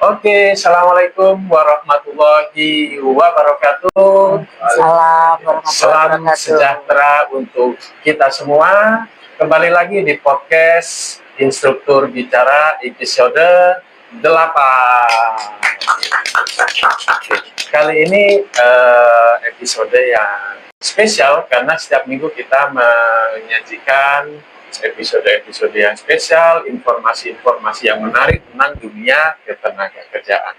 Oke, assalamualaikum warahmatullahi wabarakatuh. Salam warahmatullahi Salam wabarakatuh. sejahtera untuk kita semua. Kembali lagi di podcast Instruktur Bicara episode 8. Kali ini episode yang spesial karena setiap minggu kita menyajikan episode-episode yang spesial, informasi-informasi yang menarik tentang dunia ketenagakerjaan.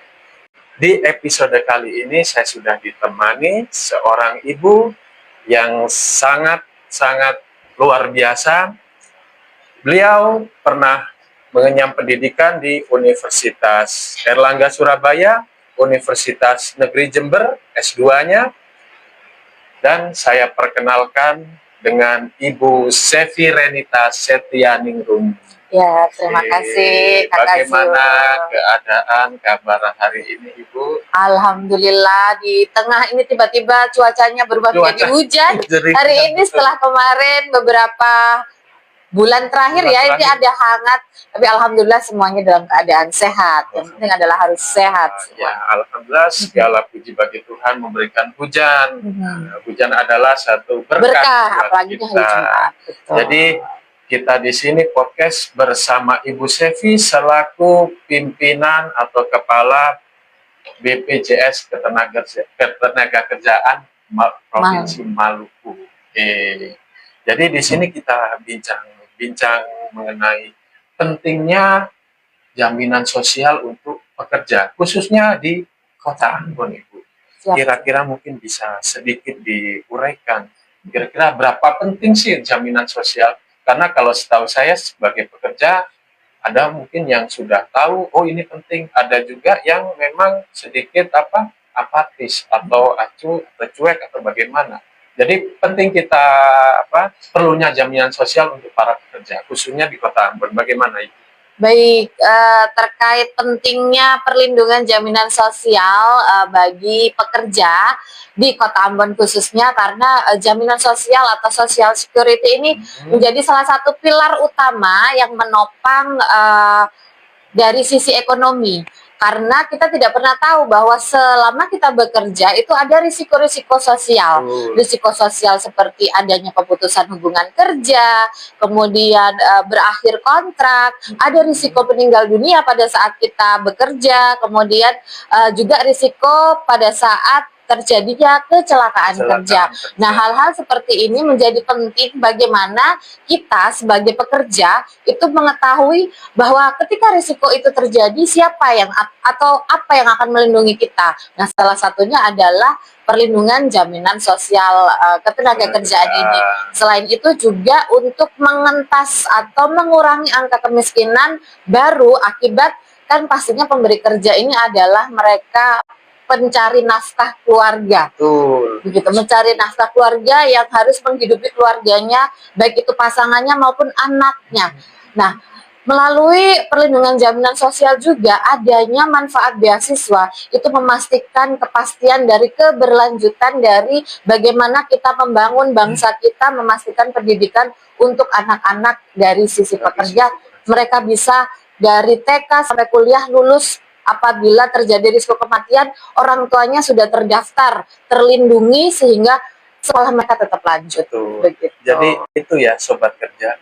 Di episode kali ini saya sudah ditemani seorang ibu yang sangat luar biasa. Beliau pernah mengenyam pendidikan di Universitas Airlangga Surabaya, Universitas Negeri Jember, S2-nya, dan saya perkenalkan dengan Ibu Sevi Renita Setianingrum. Ya, terima kasih Kak Bagaimana Azul. keadaan, kabar hari ini Ibu? Alhamdulillah, di tengah ini tiba-tiba cuacanya berubah menjadi hujan. Hari ini setelah kemarin beberapa bulan terakhir ini ada hangat, tapi alhamdulillah semuanya dalam keadaan sehat. Yang penting adalah harus sehat. Ya, alhamdulillah segala puji bagi Tuhan memberikan hujan. Hujan adalah satu berkah apalagi kita. hari Jumat. Jadi kita di sini podcast bersama Ibu Sevi selaku pimpinan atau kepala BPJS Ketenagakerjaan Provinsi Maluku. Jadi di sini kita bincang mengenai pentingnya jaminan sosial untuk pekerja, khususnya di Kota Ambon, Ibu. Kira-kira mungkin bisa sedikit diuraikan, kira-kira berapa penting sih jaminan sosial? Karena kalau setahu saya sebagai pekerja, ada mungkin yang sudah tahu, oh ini penting, ada juga yang memang sedikit apatis atau acuh, cuek atau bagaimana. Jadi penting kita perlunya jaminan sosial untuk para pekerja, khususnya di Kota Ambon. Bagaimana Ibu? Baik, terkait pentingnya perlindungan jaminan sosial bagi pekerja di Kota Ambon khususnya, karena jaminan sosial atau social security ini menjadi salah satu pilar utama yang menopang dari sisi ekonomi. Karena kita tidak pernah tahu bahwa selama kita bekerja itu ada risiko-risiko sosial. Risiko sosial seperti adanya keputusan hubungan kerja, kemudian berakhir kontrak, ada risiko meninggal dunia pada saat kita bekerja, kemudian juga risiko pada saat terjadinya kecelakaan kerja. Nah, hal-hal seperti ini menjadi penting bagaimana kita sebagai pekerja itu mengetahui bahwa ketika risiko itu terjadi, siapa yang atau apa yang akan melindungi kita. Nah, salah satunya adalah perlindungan jaminan sosial ketenagakerjaan ini. Selain itu juga untuk mengentas atau mengurangi angka kemiskinan baru akibat kan pastinya pemberi kerja ini adalah mereka pencari nafkah keluarga. Begitu, mencari nafkah keluarga yang harus menghidupi keluarganya, baik itu pasangannya maupun anaknya. Nah, melalui perlindungan jaminan sosial juga adanya manfaat beasiswa, itu memastikan kepastian dari keberlanjutan dari bagaimana kita membangun bangsa kita, memastikan pendidikan untuk anak-anak dari sisi pekerja. Mereka bisa dari TK sampai kuliah lulus. Apabila terjadi risiko kematian, orang tuanya sudah terdaftar, terlindungi sehingga sekolah mereka tetap lanjut. Begitu. Jadi itu ya Sobat Kerja,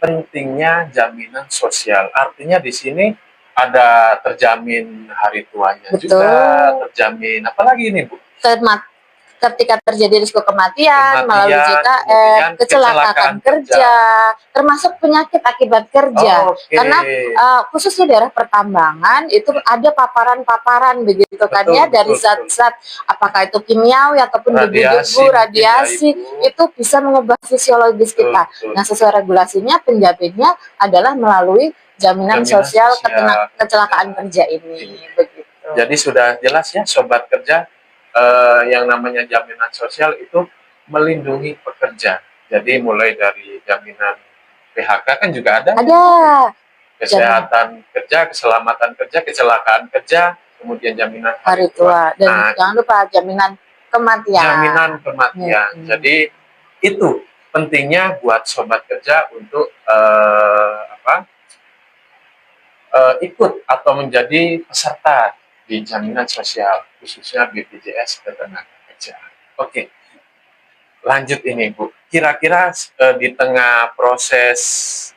pentingnya jaminan sosial. Artinya di sini ada terjamin hari tuanya juga, terjamin apalagi ini Bu? Ketika terjadi risiko kematian melalui JKN, kecelakaan kerja, termasuk penyakit akibat kerja. Karena khususnya daerah pertambangan itu ada paparan-paparan begitu kan ya, dari zat-zat apakah itu kimiawi ataupun debu-debu, radiasi, itu bisa mengubah fisiologis kita. Nah, sesuai regulasinya penjaminnya adalah melalui jaminan sosial kecelakaan kerja ini. Begitu. Jadi sudah jelas ya Sobat Kerja, yang namanya jaminan sosial itu melindungi pekerja. Jadi mulai dari jaminan PHK kan juga ada. Kesehatan kerja, keselamatan kerja, kecelakaan kerja, kemudian jaminan hari tua. Dan jangan lupa jaminan kematian. Jaminan kematian. Jadi itu pentingnya buat Sobat Kerja untuk ikut atau menjadi peserta di jaminan sosial, khususnya BPJS Ketenagakerjaan. Oke, lanjut ini Bu. Kira-kira di tengah proses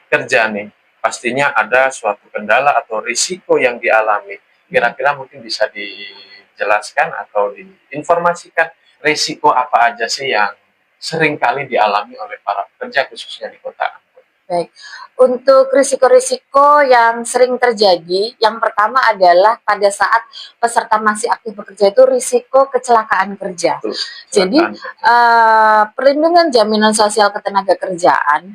kerja nih, pastinya ada suatu kendala atau risiko yang dialami. Kira-kira mungkin bisa dijelaskan atau diinformasikan risiko apa aja sih yang sering kali dialami oleh para pekerja khususnya di kota Ambon. Baik, untuk risiko-risiko yang sering terjadi, yang pertama adalah pada saat peserta masih aktif bekerja itu risiko kecelakaan kerja. Betul, Jadi, kecelakaan kerja. perlindungan jaminan sosial ketenagakerjaan,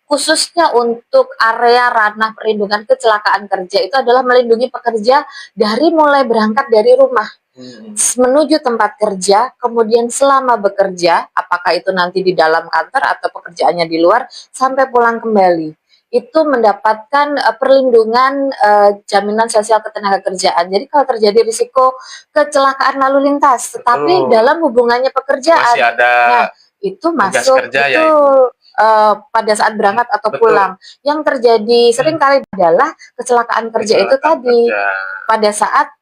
khususnya untuk area ranah perlindungan kecelakaan kerja itu adalah melindungi pekerja dari mulai berangkat dari rumah menuju tempat kerja, kemudian selama bekerja, apakah itu nanti di dalam kantor atau pekerjaannya di luar, sampai pulang kembali. Itu mendapatkan perlindungan jaminan sosial ketenagakerjaan. Jadi kalau terjadi risiko kecelakaan lalu lintas, tetapi dalam hubungannya pekerjaan, masih ada nah itu masuk kerja itu pada saat berangkat atau pulang. Yang terjadi seringkali adalah kecelakaan kerja itu tadi pada saat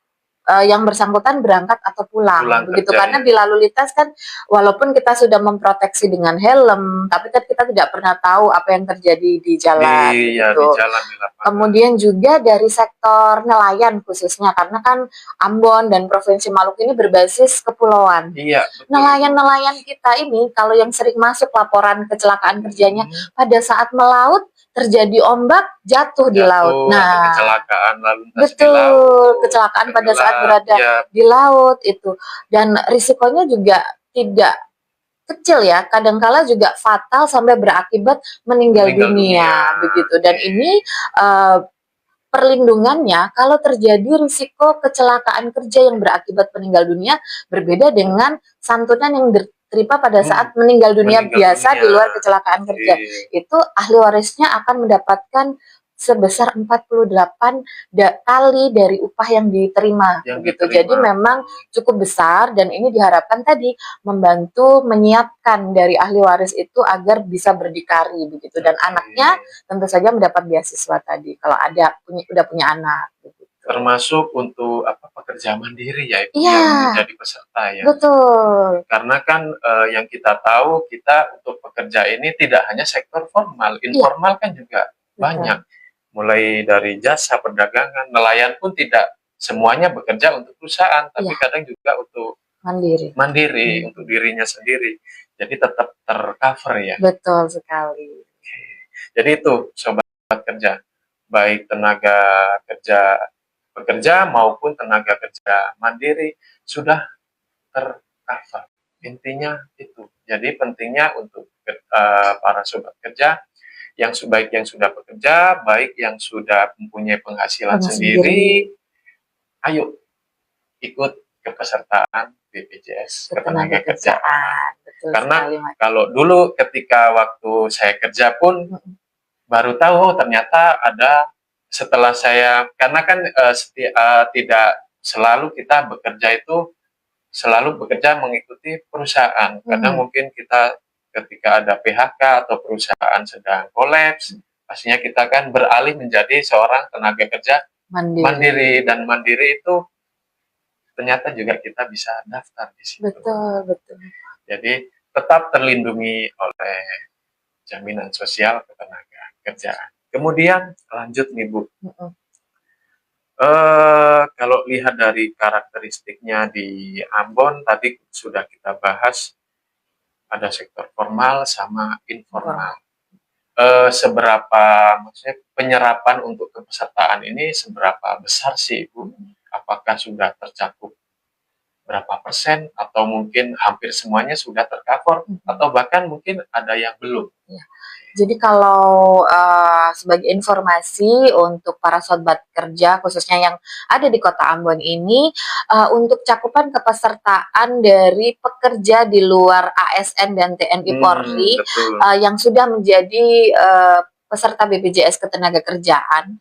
yang bersangkutan berangkat atau pulang begitu, karena di lalu lintas kan walaupun kita sudah memproteksi dengan helm, tapi kan kita tidak pernah tahu apa yang terjadi di jalan gitu. Kemudian juga dari sektor nelayan khususnya, karena kan Ambon dan Provinsi Maluku ini berbasis kepulauan. Nelayan-nelayan kita ini kalau yang sering masuk laporan kecelakaan kerjanya pada saat melaut terjadi ombak, jatuh di laut. Nah, kecelakaan lalu lintas betul, di laut, kecelakaan pada saat berada di laut itu. Dan risikonya juga tidak kecil ya, kadangkala juga fatal sampai berakibat meninggal dunia begitu. Dan ini perlindungannya kalau terjadi risiko kecelakaan kerja yang berakibat meninggal dunia berbeda dengan santunan yang diterima pada saat meninggal dunia biasa di luar kecelakaan kerja. Itu ahli warisnya akan mendapatkan sebesar 48 kali dari upah yang diterima begitu. Jadi memang cukup besar, dan ini diharapkan tadi membantu menyiapkan dari ahli waris itu agar bisa berdikari begitu, dan anaknya tentu saja mendapat beasiswa tadi kalau ada udah punya anak begitu. Termasuk untuk pekerja mandiri ya Ibu, yang menjadi peserta ya. Betul. Karena kan yang kita tahu, kita untuk pekerja ini tidak hanya sektor formal, informal kan juga banyak. Mulai dari jasa, perdagangan, nelayan pun tidak semuanya bekerja untuk perusahaan, tapi kadang juga untuk mandiri untuk dirinya sendiri. Jadi tetap tercover ya. Betul sekali. Jadi itu sobat kerja, baik tenaga kerja pekerja maupun tenaga kerja mandiri sudah tercover. Intinya itu. Jadi pentingnya untuk para sobat kerja yang baik yang sudah bekerja, baik yang sudah mempunyai penghasilan sendiri, ayo ikut kepesertaan BPJS Ketenagakerjaan. Karena kalau dulu ketika waktu saya kerja pun baru tahu ternyata ada, setelah saya, karena kan tidak selalu kita bekerja itu selalu bekerja mengikuti perusahaan. Kadang mungkin kita ketika ada PHK atau perusahaan sedang kolaps, pastinya kita kan beralih menjadi seorang tenaga kerja mandiri. Dan mandiri itu ternyata juga kita bisa daftar di situ. Betul. Jadi tetap terlindungi oleh jaminan sosial ketenagakerjaan. Kemudian lanjut nih Bu. Kalau lihat dari karakteristiknya di Ambon tadi sudah kita bahas, ada sektor formal sama informal. Seberapa maksudnya penyerapan untuk kepesertaan ini seberapa besar sih Ibu? Apakah sudah tercakup berapa persen, atau mungkin hampir semuanya sudah tercover, atau bahkan mungkin ada yang belum? Jadi kalau sebagai informasi untuk para sobat kerja khususnya yang ada di Kota Ambon ini, untuk cakupan kepesertaan dari pekerja di luar ASN dan TNI Polri yang sudah menjadi peserta BPJS Ketenagakerjaan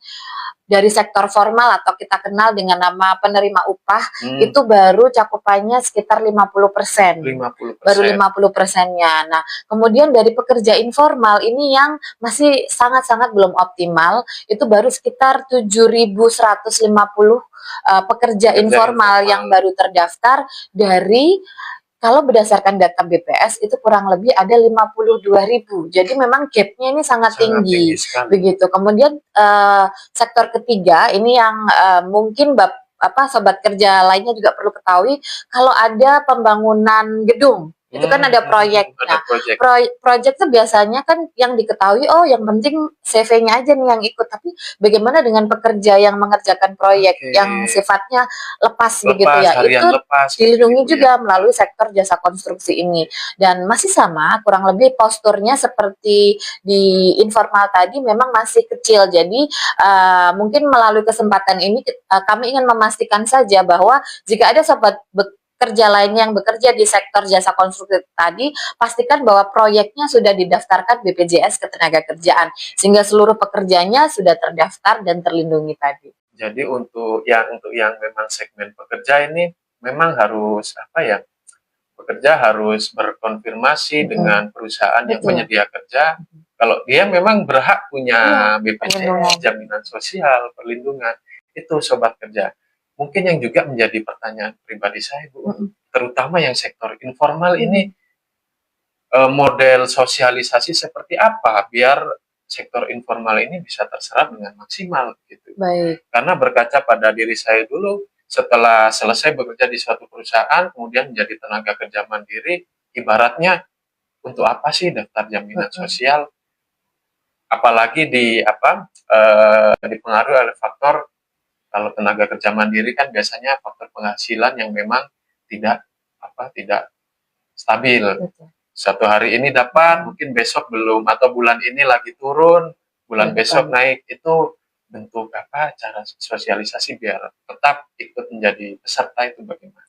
dari sektor formal atau kita kenal dengan nama penerima upah itu baru cakupannya sekitar 50%. 50%. Baru 50%-nya. Nah, kemudian dari pekerja informal ini yang masih sangat-sangat belum optimal, itu baru sekitar 7.150 pekerja informal yang baru terdaftar dari, kalau berdasarkan data BPS itu kurang lebih ada 52.000. Jadi memang gap-nya ini sangat tinggi sekali. begitu. Kemudian sektor ketiga ini yang mungkin sobat kerja lainnya juga perlu ketahui, kalau ada pembangunan gedung itu kan ada proyek. Nah, proyek itu biasanya kan yang diketahui, oh yang penting CV-nya aja nih yang ikut, tapi bagaimana dengan pekerja yang mengerjakan proyek yang sifatnya lepas begitu ya, itu dilindungi juga melalui sektor jasa konstruksi ini. Dan masih sama, kurang lebih posturnya seperti di informal tadi memang masih kecil. Jadi mungkin melalui kesempatan ini kami ingin memastikan saja bahwa jika ada sobat kerja lain yang bekerja di sektor jasa konstruksi tadi, pastikan bahwa proyeknya sudah didaftarkan BPJS Ketenagakerjaan sehingga seluruh pekerjanya sudah terdaftar dan terlindungi tadi. Jadi untuk yang memang segmen pekerja ini memang harus pekerja harus berkonfirmasi dengan perusahaan yang penyedia kerja. Kalau dia memang berhak punya BPJS, jaminan sosial, perlindungan, itu sobat kerja. Mungkin yang juga menjadi pertanyaan pribadi saya, Bu, terutama yang sektor informal ini, model sosialisasi seperti apa biar sektor informal ini bisa terserap dengan maksimal gitu. Baik. Karena berkaca pada diri saya dulu, setelah selesai bekerja di suatu perusahaan, kemudian menjadi tenaga kerja mandiri, ibaratnya untuk apa sih daftar jaminan sosial? Apalagi dipengaruhi oleh faktor, kalau tenaga kerja mandiri kan biasanya faktor penghasilan yang memang tidak stabil. Satu hari ini dapat, mungkin besok belum, atau bulan ini lagi turun, bulan besok naik. Itu bentuk cara sosialisasi biar tetap ikut menjadi peserta itu bagaimana?